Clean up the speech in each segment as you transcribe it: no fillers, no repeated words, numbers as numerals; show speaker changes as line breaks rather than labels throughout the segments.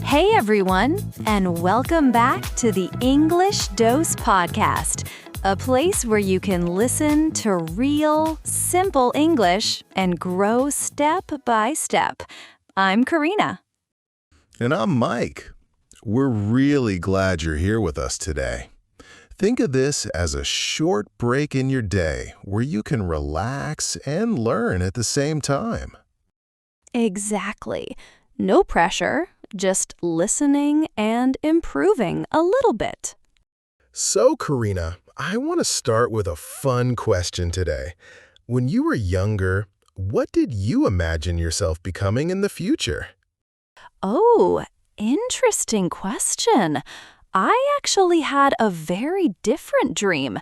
Hey everyone, and welcome back to the English Dose Podcast, a place where you can listen to real, simple English and grow step by step. I'm Karina.
And I'm Mike. We're really glad you're here with us today. Think of this as a short break in your day where you can relax and learn at the same time.
Exactly. No pressure, just listening and improving a little bit.
So, Karina, I want to start with a fun question today. When you were younger, what did you imagine yourself becoming in the future?
Oh, interesting question. I actually had a very different dream.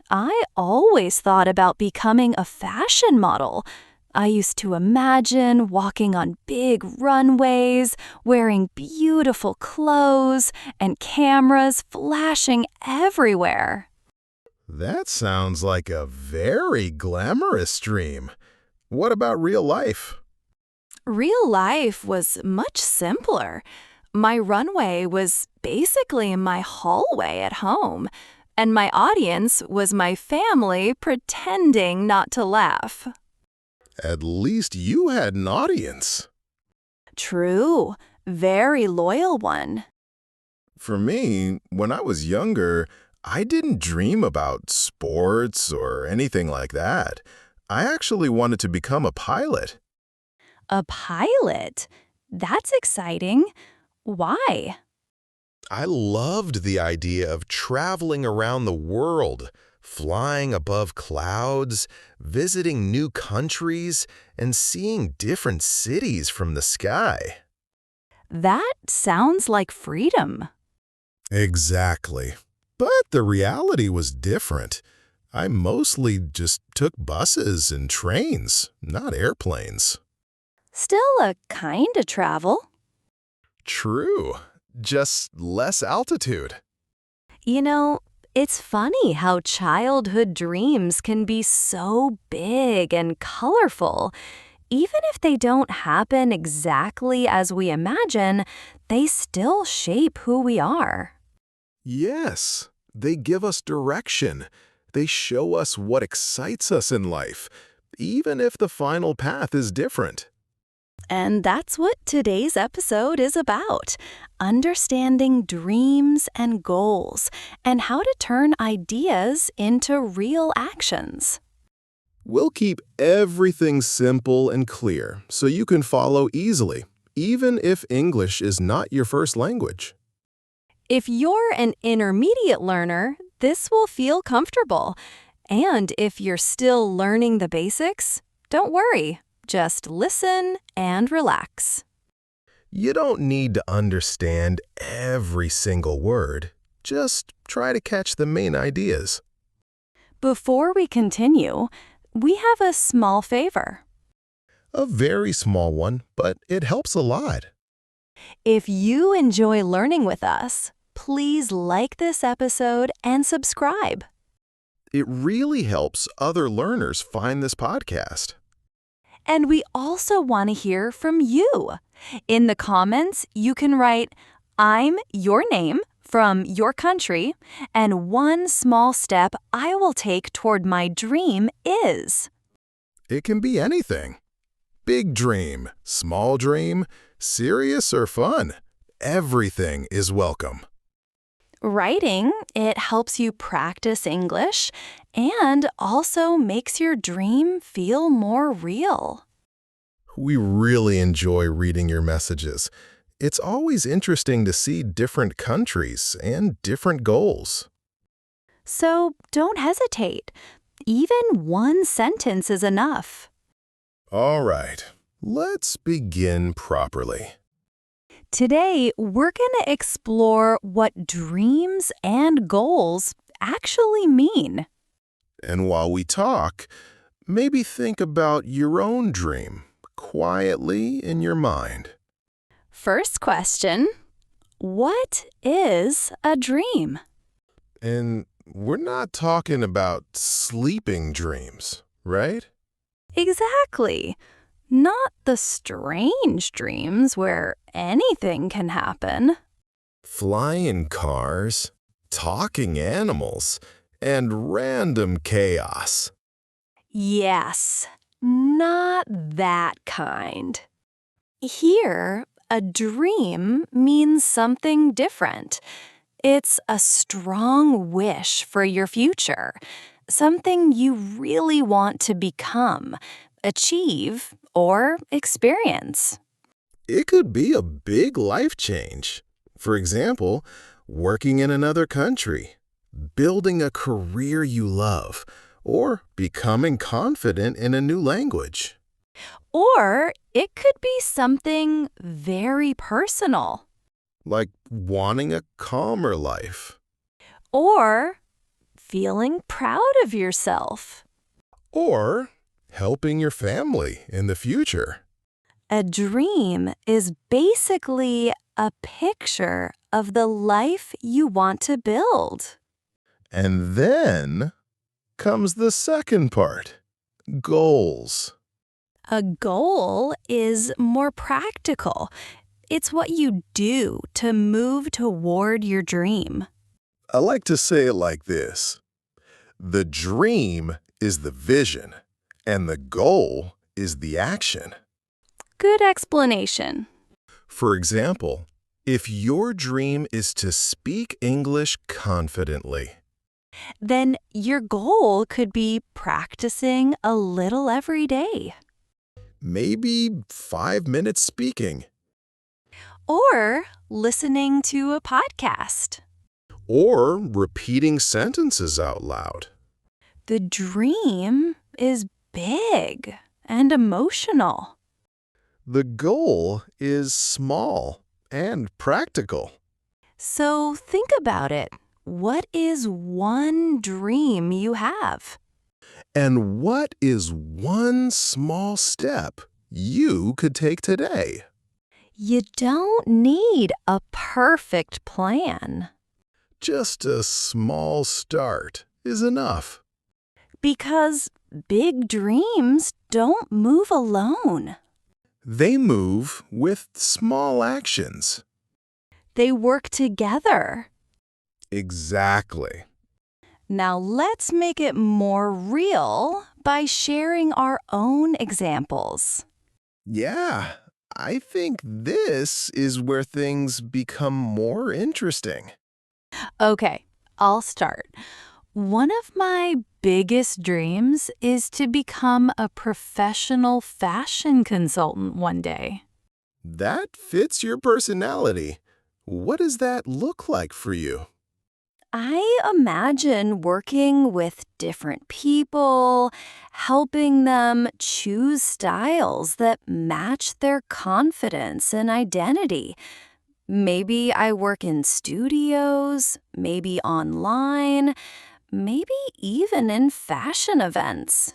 I always thought about becoming a fashion model. I used to imagine walking on big runways, wearing beautiful clothes, and cameras flashing everywhere.
That sounds like a very glamorous dream. What about real life?
Real life was much simpler. My runway was basically my hallway at home, and my audience was my family pretending not to laugh.
At least you had an audience.
True, very loyal one.
For me, when I was younger, I didn't dream about sports or anything like that. I actually wanted to become a pilot.
A pilot? That's exciting. Why?
I loved the idea of traveling around the world, flying above clouds, visiting new countries, and seeing different cities from the sky.
That sounds like freedom.
Exactly. But the reality was different. I mostly just took buses and trains, not airplanes.
Still a kind of travel.
True. Just less altitude.
You know, it's funny how childhood dreams can be so big and colorful. Even if they don't happen exactly as we imagine, they still shape who we are.
Yes, they give us direction. They show us what excites us in life, even if the final path is different.
And that's what today's episode is about, understanding dreams and goals, and how to turn ideas into real actions.
We'll keep everything simple and clear so you can follow easily, even if English is not your first language.
If you're an intermediate learner, this will feel comfortable. And if you're still learning the basics, don't worry. Just listen and relax.
You don't need to understand every single word. Just try to catch the main ideas.
Before we continue, we have a small favor.
A very small one, but it helps a lot.
If you enjoy learning with us, please like this episode and subscribe.
It really helps other learners find this podcast.
And we also want to hear from you. In the comments, you can write, "I'm your name from your country, and one small step I will take toward my dream is."
It can be anything. Big dream, small dream, serious or fun. Everything is welcome.
Writing, it helps you practice English and also makes your dream feel more real.
We really enjoy reading your messages. It's always interesting to see different countries and different goals.
So don't hesitate. Even one sentence is enough.
All right, let's begin properly.
Today, we're going to explore what dreams and goals actually mean.
And while we talk, maybe think about your own dream quietly in your mind.
First question, what is a dream?
And we're not talking about sleeping dreams, right?
Exactly. Not the strange dreams where anything can happen.
Flying cars, talking animals, and random chaos.
Yes, not that kind. Here, a dream means something different. It's a strong wish for your future, something you really want to become, achieve, or experience.
It could be a big life change. For example, working in another country, building a career you love, or becoming confident in a new language.
Or it could be something very personal.
Like wanting a calmer life.
Or feeling proud of yourself.
Or helping your family in the future.
A dream is basically a picture of the life you want to build.
And then comes the second part, goals.
A goal is more practical. It's what you do to move toward your dream.
I like to say it like this. The dream is the vision, and the goal is the action.
Good explanation.
For example, if your dream is to speak English confidently,
Then your goal could be practicing a little every day.
maybe 5 minutes speaking,
Or listening to a podcast.
or repeating sentences out loud.
The dream is big and emotional.
The goal is small and practical.
So think about it. What is one dream you have?
And what is one small step you could take today?
You don't need a perfect plan
Just a small start is enough.
because big dreams don't move alone.
They move with small actions.
They work together.
Exactly.
Now let's make it more real by sharing our own examples.
Yeah, I think this is where things become more interesting.
Okay, I'll start. One of my biggest dreams is to become a professional fashion consultant one day.
That fits your personality. What does that look like for you?
I imagine working with different people, helping them choose styles that match their confidence and identity. Maybe I work in studios, maybe online, maybe even in fashion events.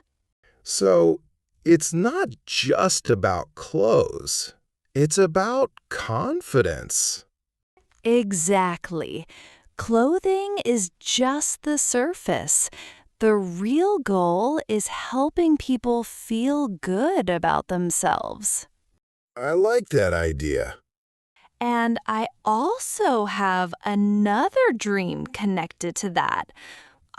So, it's not just about clothes. It's about confidence.
Exactly. Clothing is just the surface. The real goal is helping people feel good about themselves.
I like that idea.
And I also have another dream connected to that.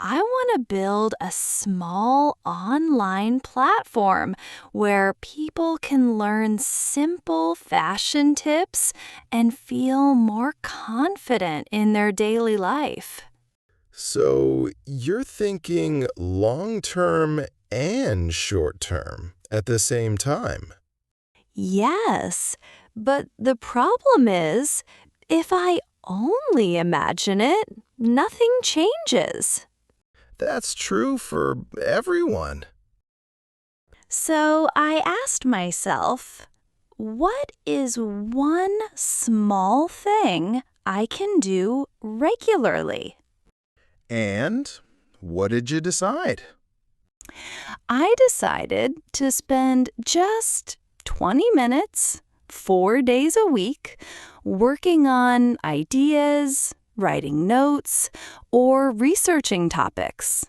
I want to build a small online platform where people can learn simple fashion tips and feel more confident in their daily life.
So, you're thinking long-term and short-term at the same time.
Yes, but the problem is, if I only imagine it, nothing changes.
That's true for everyone.
So I asked myself, what is one small thing I can do regularly?
And what did you decide?
I decided to spend just 20 minutes, 4 days a week, working on ideas, writing notes, or researching topics.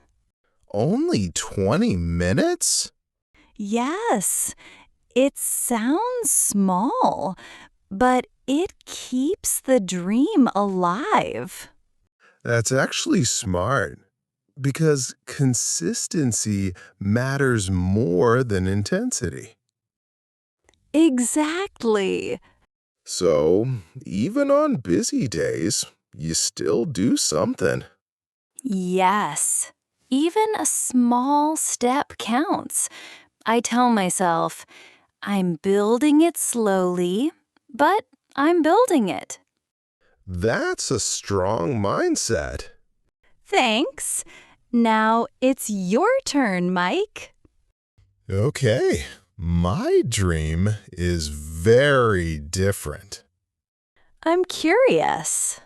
Only 20 minutes?
Yes, It sounds small, but it keeps the dream alive.
That's actually smart because consistency matters more than intensity.
Exactly.
So, even on busy days, you still do something.
Yes. Even a small step counts. I tell myself, I'm building it slowly, but I'm building it.
That's a strong mindset.
Thanks. Now it's your turn, Mike.
Okay, my dream is very different.
I'm curious.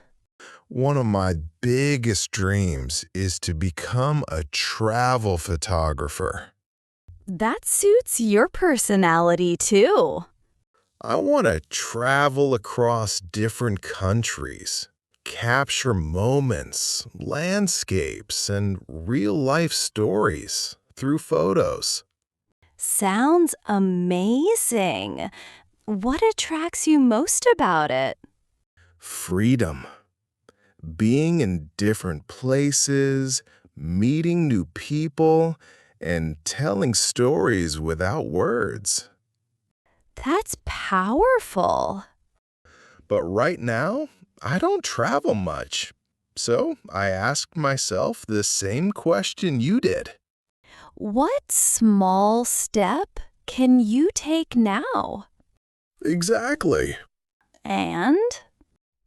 One of my biggest dreams is to become a travel photographer.
That suits your personality, too.
I want to travel across different countries, capture moments, landscapes, and real-life stories through photos.
Sounds amazing. What attracts you most about it?
Freedom. Being in different places, meeting new people, and telling stories without words.
That's powerful.
But right now, I don't travel much. So I asked myself the same question you did.
What small step can you take now?
Exactly.
And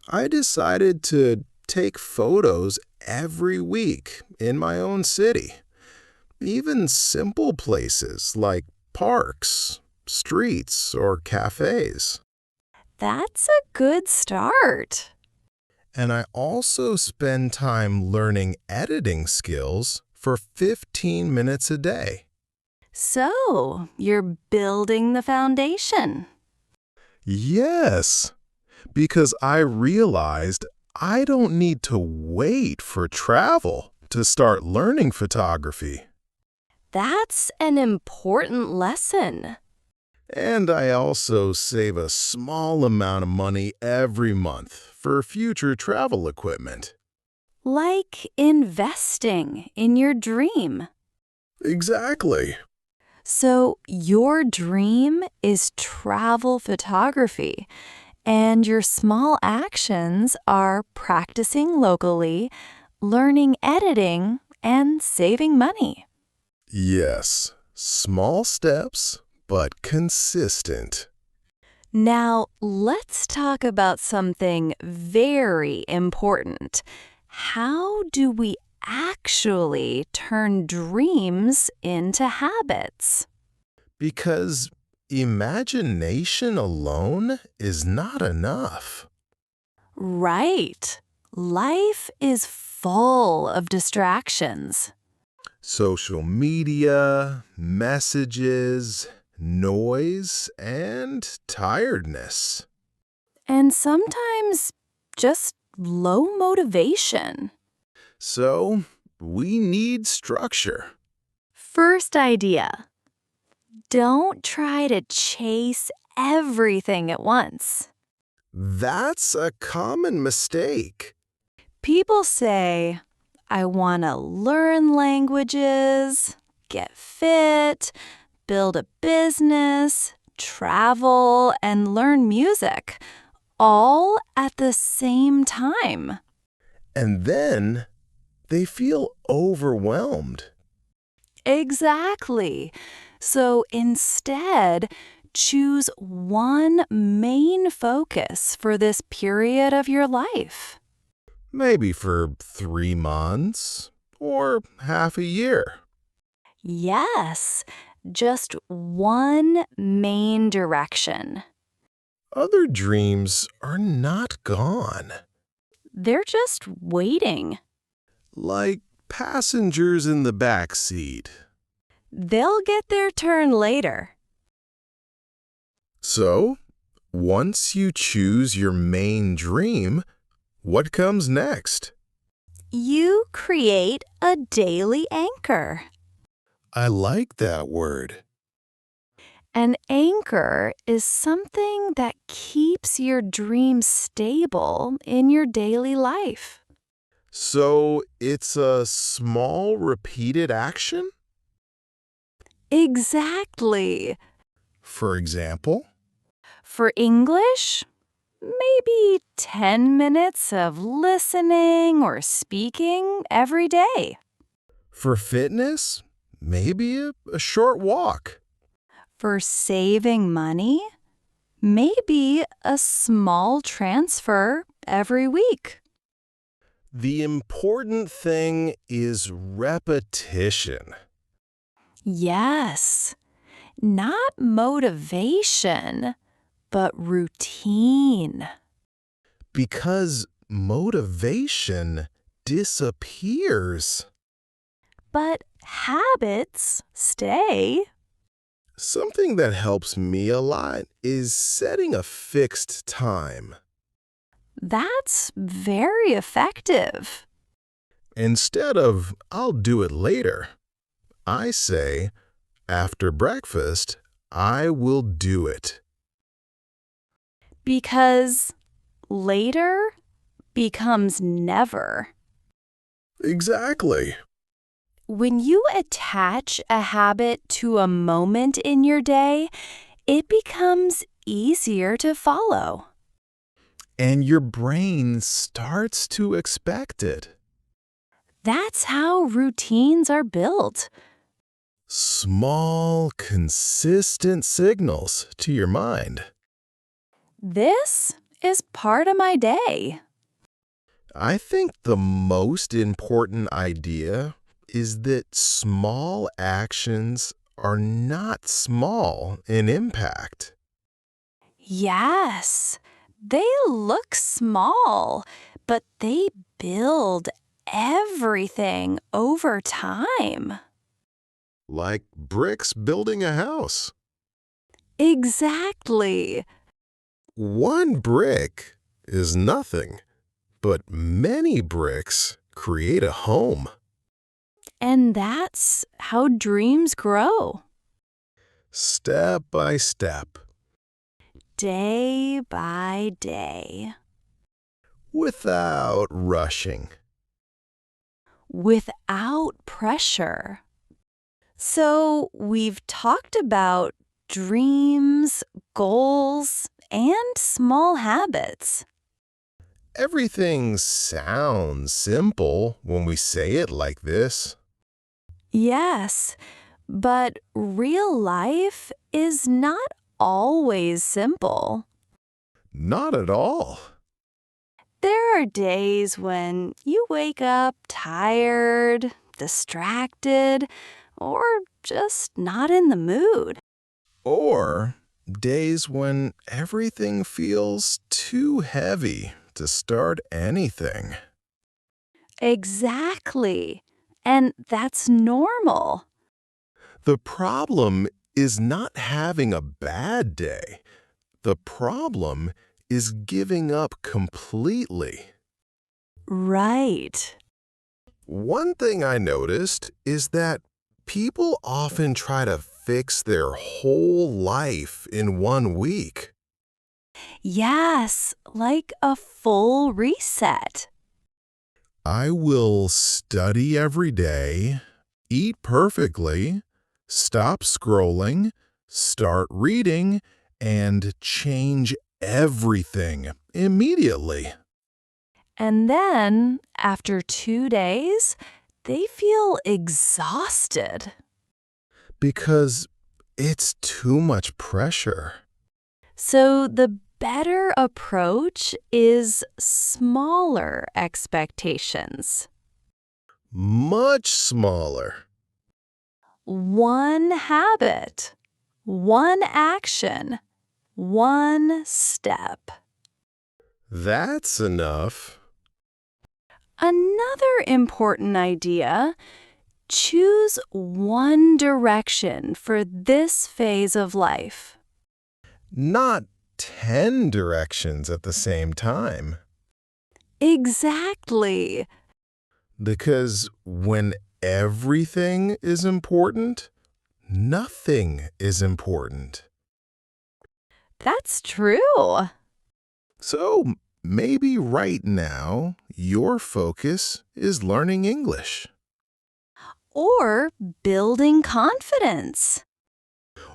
I decided to take photos every week in my own city. Even simple places like parks, streets, or cafes.
that's a good start.
And I also spend time learning editing skills for 15 minutes a day.
So, you're building the foundation.
Yes, because I realized I don't need to wait for travel to start learning photography.
That's an important lesson.
And I also save a small amount of money every month for future travel equipment.
Like investing in your dream.
Exactly.
So, your dream is travel photography, and your small actions are practicing locally, learning editing, and saving money.
Yes, small steps, but consistent.
Now, let's talk about something very important. How do we actually turn dreams into habits?
Because imagination alone is not enough.
Right. Life is full of distractions.
Social media, messages, noise, and tiredness.
And sometimes just low motivation.
So, we need structure.
First idea, don't try to chase everything at once.
That's a common mistake.
People say, I want to learn languages, get fit, build a business, travel, and learn music, all at the same time.
And then they feel overwhelmed.
Exactly. So instead, choose one main focus for this period of your life.
Maybe for 3 months or half a year.
Yes, just one main direction.
Other dreams are not gone.
They're just waiting.
Like passengers in the back seat.
They'll get their turn later.
So, once you choose your main dream, what comes next?
You create a daily anchor.
I like that word.
An anchor is something that keeps your dream stable in your daily life.
So it's a small repeated action?
Exactly.
For example?
For English, maybe 10 minutes of listening or speaking every day.
For fitness? Maybe a short walk.
For saving money, maybe a small transfer every week.
The important thing is repetition.
Yes, not motivation, but routine.
Because motivation disappears.
But habits stay.
Something that helps me a lot is setting a fixed time.
That's very effective.
Instead of, I'll do it later, I say, after breakfast, I will do it.
Because later becomes never.
Exactly.
When you attach a habit to a moment in your day, it becomes easier to follow.
And your brain starts to expect it.
That's how routines are built.
Small, consistent signals to your mind.
This is part of my day.
I think the most important idea is that small actions are not small in impact.
Yes, they look small, but they build everything over time.
Like bricks building a house.
Exactly.
One brick is nothing, but many bricks create a home.
And that's how dreams grow.
Step by step,
Day by day.
without rushing.
Without pressure. So, we've talked about dreams, goals, and small habits.
Everything sounds simple when we say it like this.
Yes, but real life is not always simple.
Not at all.
There are days when you wake up tired, distracted, or just not in the mood.
Or days when everything feels too heavy to start anything.
Exactly. And that's normal.
The problem is not having a bad day. The problem is giving up completely.
Right.
One thing I noticed is that people often try to fix their whole life in 1 week.
Yes, like a full reset.
I will study every day, eat perfectly, stop scrolling, start reading, and change everything immediately.
And then, after 2 days, they feel exhausted.
Because it's too much pressure.
So, the better approach is smaller expectations.
Much smaller.
One habit, one action, one step.
That's enough.
Another important idea: choose one direction for this phase of life.
Not 10 directions at the same time.
Exactly.
Because when everything is important, nothing is important.
That's true.
So maybe right now your focus is learning English
Or building confidence.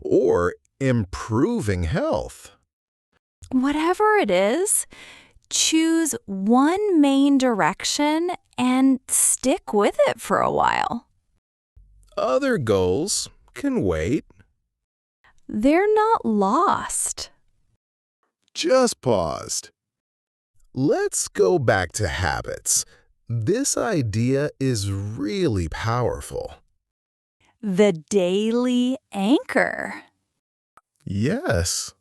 or improving health.
Whatever it is, choose one main direction and stick with it for a while.
Other goals can wait.
They're not lost.
Just paused. Let's go back to habits. This idea is really powerful.
The daily anchor.
Yes,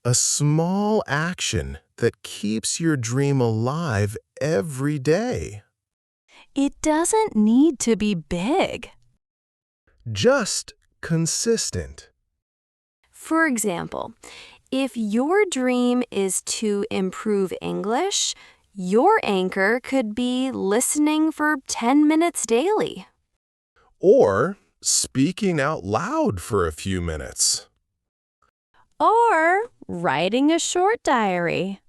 a small action that keeps your dream alive every day.
It doesn't need to be big.
Just consistent.
For example, if your dream is to improve English, your anchor could be listening for 10 minutes daily.
Or speaking out loud for a few minutes.
Or writing a short diary.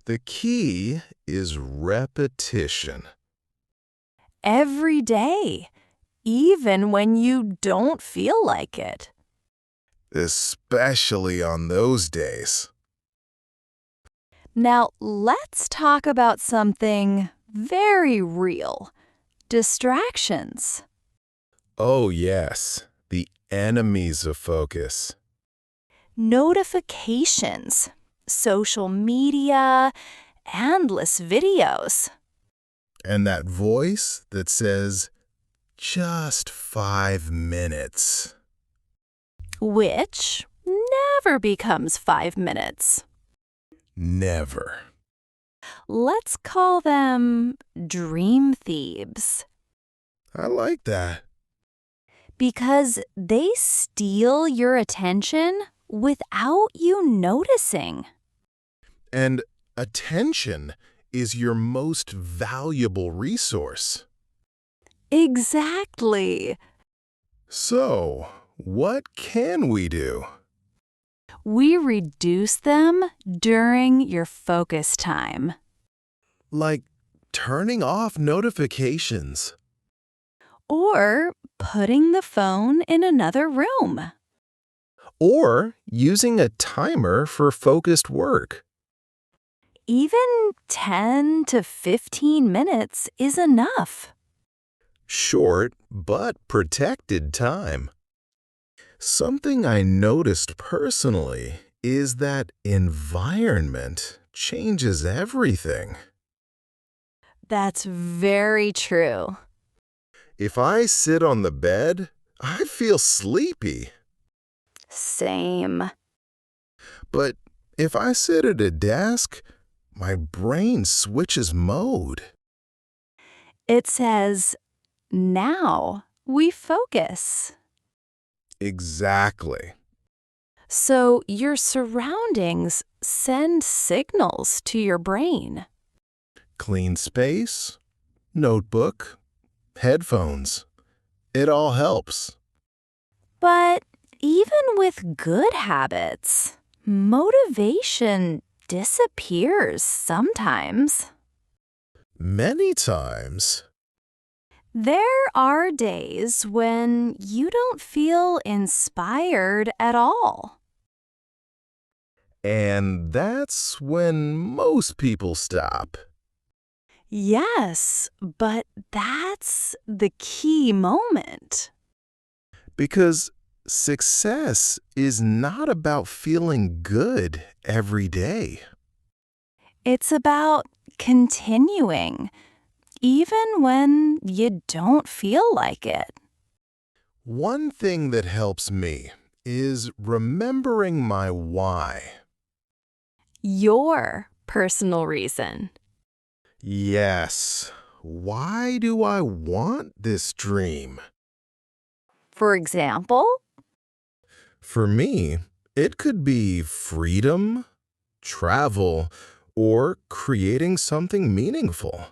The key is repetition.
Every day, even when you don't feel like it.
Especially on those days.
Now, let's talk about something very real. Distractions.
Oh yes, the enemies of focus.
Notifications, social media, endless videos.
And that voice that says, just 5 minutes.
Which never becomes 5 minutes.
Never.
Let's call them dream thieves.
I like that.
Because they steal your attention without you noticing.
And attention is your most valuable resource.
Exactly.
So, what can we do?
We reduce them during your focus time.
Like turning off notifications.
Or putting the phone in another room.
Or using a timer for focused work.
Even 10 to 15 minutes is enough.
Short but protected time. Something I noticed personally is that environment changes everything.
That's very true.
If I sit on the bed, I feel sleepy.
Same.
But if I sit at a desk, my brain switches mode.
It says, now we focus.
Exactly.
So your surroundings send signals to your brain.
Clean space, notebook, headphones. It all helps.
But even with good habits, motivation disappears sometimes.
Many times.
There are days when you don't feel inspired at all.
And that's when most people stop.
Yes, but that's the key moment.
Because success is not about feeling good every day.
It's about continuing, even when you don't feel like it.
One thing that helps me is remembering my why.
Your personal reason.
Yes, why do I want this dream?
For example,
For me, it could be freedom, travel, or creating something meaningful.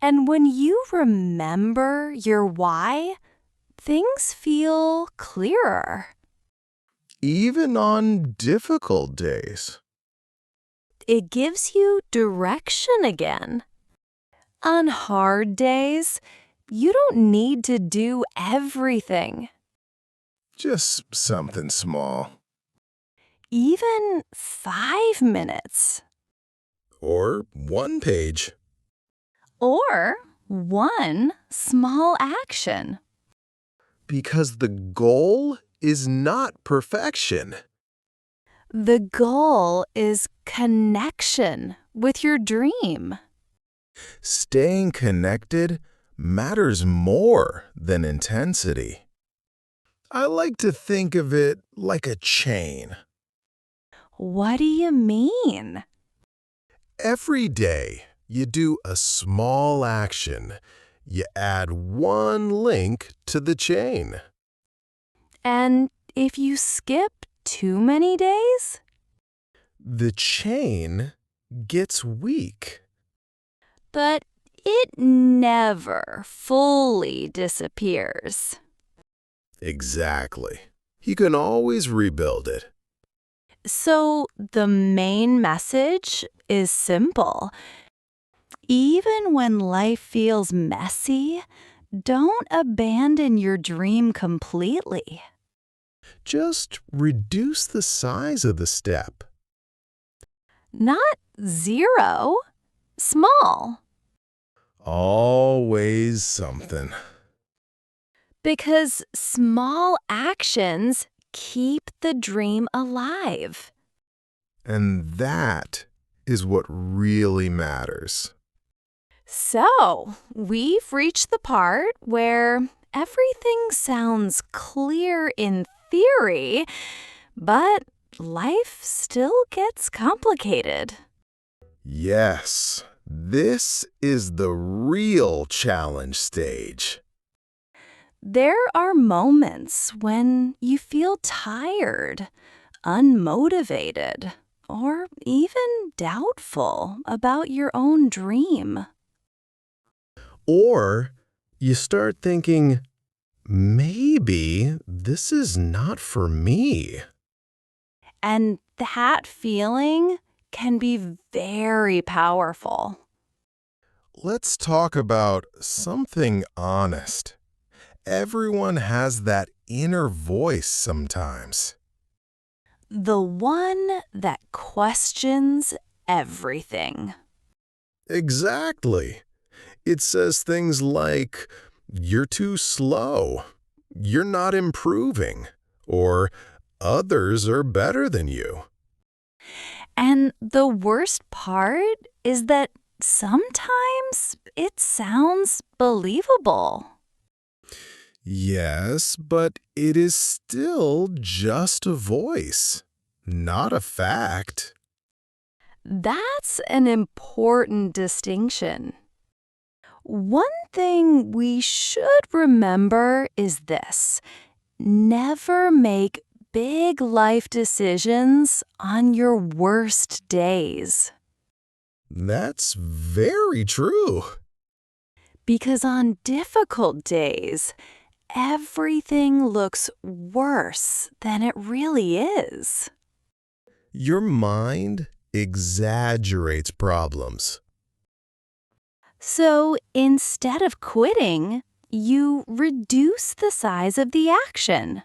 and when you remember your why, things feel clearer.
Even on difficult days.
It gives you direction again. On hard days, you don't need to do everything.
Just something small.
Even 5 minutes.
Or one page.
Or one small action.
Because the goal is not perfection.
The goal is connection with your dream.
Staying connected matters more than intensity. I like to think of it like a chain.
What do you mean?
Every day, you do a small action. You add one link to the chain.
And if you skip too many days?
The chain gets weak.
But it never fully disappears.
Exactly. You can always rebuild it.
So the main message is simple. Even when life feels messy, don't abandon your dream completely.
Just reduce the size of the step.
Not zero, small.
Always something.
Because small actions keep the dream alive.
And that is what really matters.
So, we've reached the part where everything sounds clear in theory, but life still gets complicated.
Yes, this is the real challenge stage.
There are moments when you feel tired, unmotivated, or even doubtful about your own dream.
Or you start thinking, maybe this is not for me.
And that feeling can be very powerful.
Let's talk about something honest. Everyone has that inner voice sometimes.
The one that questions everything.
Exactly. It says things like, you're too slow, you're not improving, or others are better than you.
And the worst part is that sometimes it sounds believable.
Yes, but it is still just a voice, not a fact.
That's an important distinction. One thing we should remember is this: never make big life decisions on your worst days.
That's very true.
Because on difficult days, everything looks worse than it really is.
Your mind exaggerates problems.
So instead of quitting, you reduce the size of the action.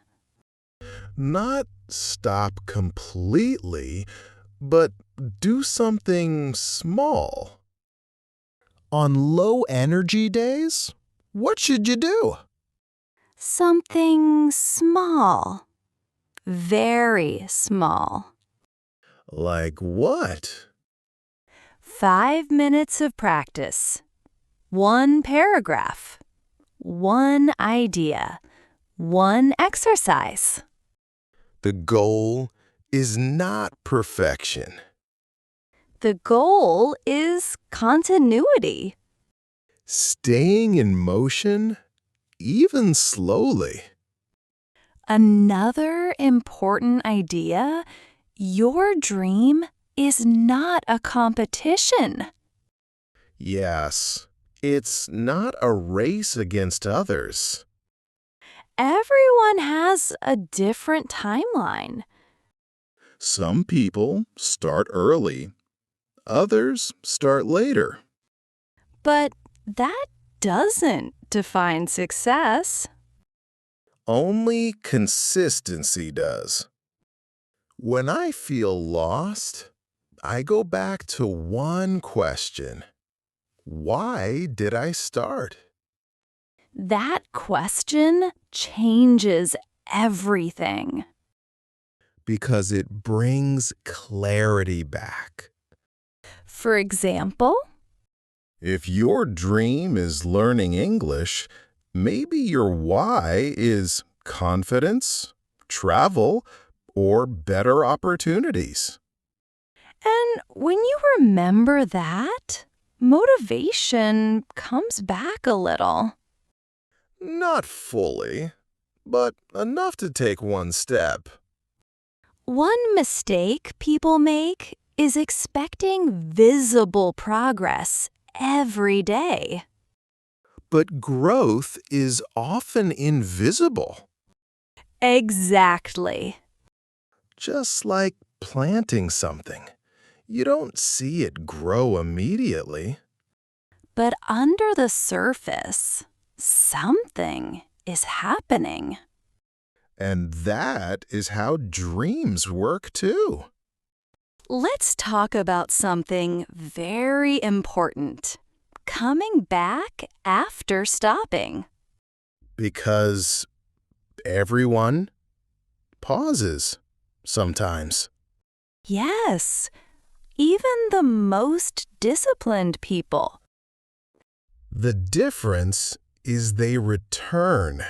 Not stop completely, but do something small. On low energy days, what should you do?
Something small. Very small.
Like what?
5 minutes of practice. 1 paragraph. 1 idea. 1 exercise.
The goal is not perfection.
The goal is continuity.
Staying in motion, even slowly.
Another important idea: your dream is not a competition.
Yes, it's not a race against others.
Everyone has a different timeline.
Some people start early, others start later.
But that doesn't define success.
Only consistency does.
When I feel lost, I go back to one question. Why did I start?
That question changes everything.
Because it brings clarity back.
For example,
If your dream is learning English, maybe your why is confidence, travel, or better opportunities.
and when you remember that, motivation comes back a little.
Not fully, but enough to take one step.
One mistake people make is expecting visible progress every day.
But growth is often invisible,
Exactly.
just like planting something. You don't see it grow immediately.
But under the surface, something is happening.
And that is how dreams work too.
Let's talk about something very important. Coming back after stopping.
Because everyone pauses sometimes.
Yes, even the most disciplined people.
The difference is they return.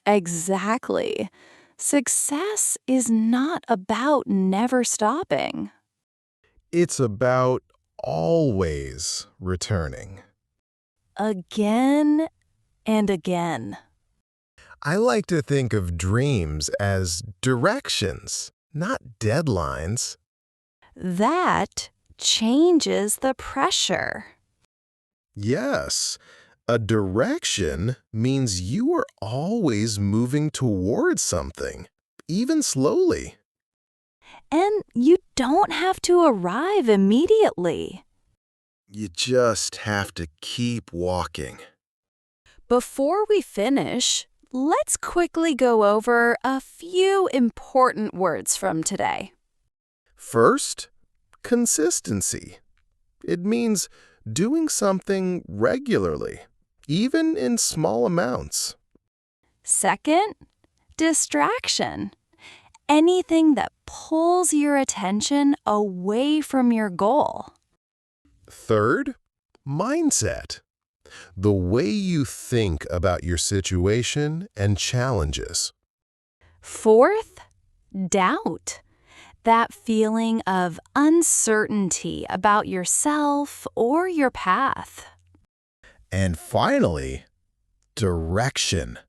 Exactly. Success is not about never stopping.
It's about always returning.
Again and again.
I like to think of dreams as directions, not deadlines.
That changes the pressure.
Yes, a direction means you are always moving towards something, even slowly.
And you don't have to arrive immediately.
You just have to keep walking.
Before we finish, let's quickly go over a few important words from today.
First, consistency. It means doing something regularly, even in small amounts.
Second, distraction. Anything that pulls your attention away from your goal.
Third, mindset. The way you think about your situation and challenges.
Fourth, doubt. That feeling of uncertainty about yourself or your path.
And finally, direction.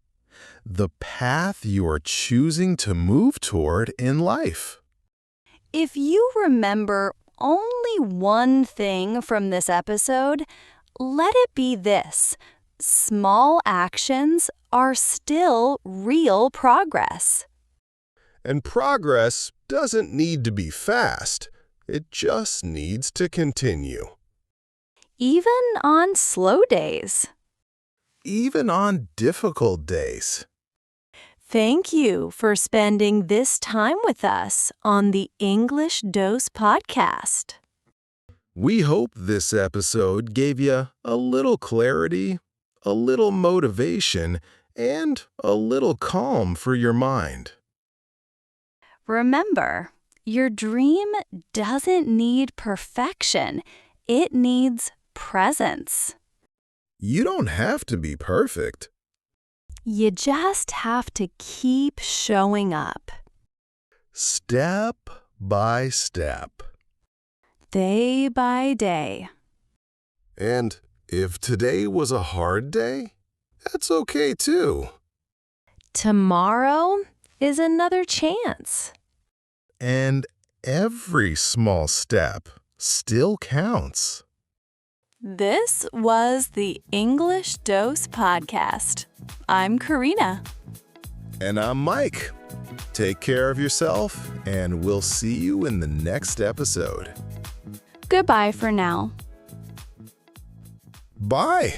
The path you are choosing to move toward in life.
If you remember only one thing from this episode, let it be this: small actions are still real progress.
And progress doesn't need to be fast. It just needs to continue.
Even on slow days.
Even on difficult days.
Thank you for spending this time with us on the English Dose podcast.
We hope this episode gave you a little clarity, a little motivation, and a little calm for your mind.
Remember, your dream doesn't need perfection. It needs presence.
You don't have to be perfect.
You just have to keep showing up.
Step by step.
Day by day.
And if today was a hard day, that's okay too.
Tomorrow is another chance.
And every small step still counts.
This was the English Dose Podcast. I'm Karina.
And I'm Mike. Take care of yourself, and we'll see you in the next episode.
Goodbye for now.
Bye.